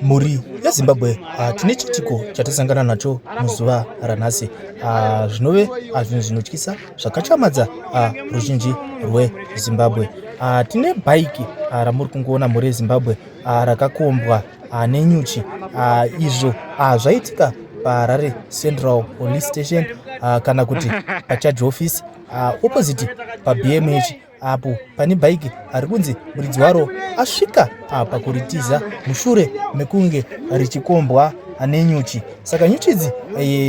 Mhuri yeZimbabwe tine chitiko chatasangana nacho muzuva ranhasi zvinove zvinhu zvinotyisa zvakachamadza ruzhinji rweZimbabwe. Tine bhaiki ramuri kungoona mhuri yeZimbabwe rakakombwa nenyuchi. Izvo zvaitika paHarare Central Police Station kana kuti pacharge office opposite paBMH, apo pane bhaiki rikunzi muridzi waro asvika pakuritiza mushure mekunge richikombwa nenyuchi. Saka nyuchi idzi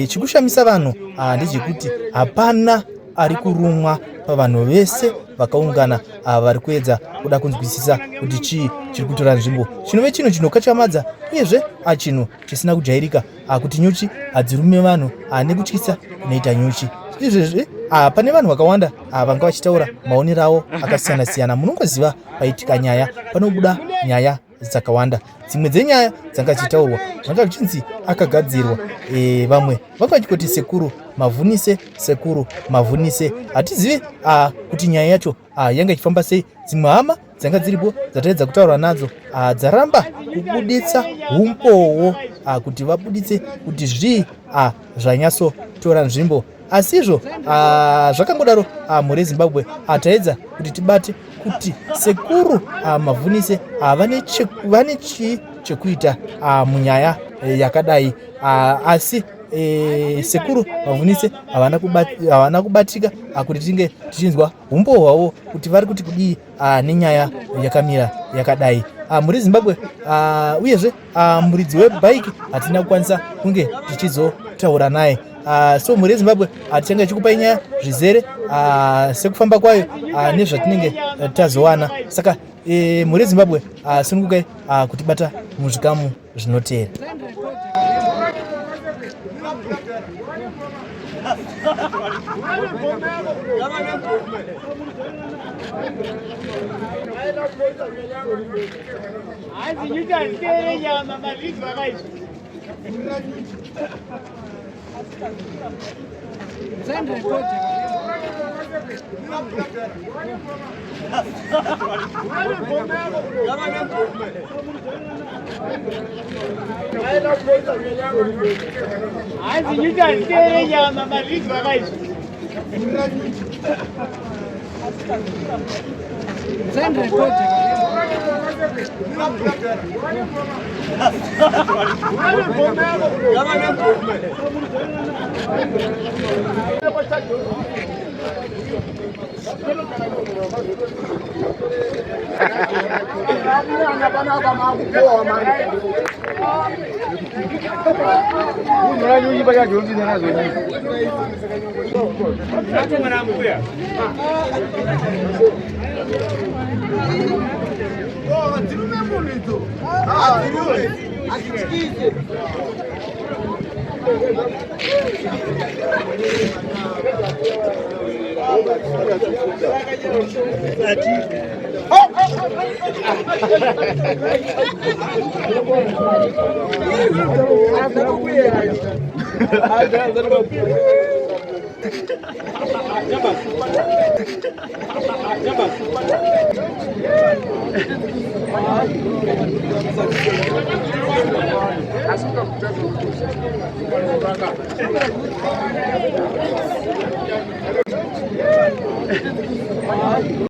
chikushamisa vanhu ndechekuti hapana ari kurumwa pavanhu vese vakaungana vari kuedza kuda kunzwisisa kuti chii chiri kutora nzvimbo. Chinove chinhu chinokachamadza uyezve chinhu chisina kujairika kuti nyuchi hadzirume vanhu nekutyisa kunoita nyuchi. Izvezvi pane vanhu vakawanda vanga vachitaura maonero avo akasiyana siyana. Munongoziva paitika nyaya panobuda nyaya dzakawanda. Dzimwe dzenyaya dzanga dzichitaurwa zvanga zvichinzi akagadzirwa, vamwe vanga vachikoti sekuru mavhunise, sekuru mavhunise. Hatizivi kuti nyaya yacho yanga ichifamba sei. Dzimwe hama dzanga dziripo dzataedza kutaura nadzo dzaramba kubuditsa umpowo kuti vabuditse kuti zvii zvanyatsotora nzvimbo. Asizvo zvakangodaro mhuri yeZimbabwe taedza kuti tibate kuti sekuru mavhunise vane chii chekuita munyaya yakadai, asi sekuru mavhunise havana kubatika kuti tinge tichinzwa umbo hwavo kuti vari kuti kudii nenyaya yakamira yakadai. Mhuri yeZimbabwe uyezve muridzi webhaiki hatina kukwanisa kunge tichizotaura naye. So mhuri yeZimbabwe tichanga ichikupai nyaya zvizere sekufamba kwayo nezvatinenge tazowana. Saka mhuri yeZimbabwe sunungukai kutibata muzvikamu zvinotevera.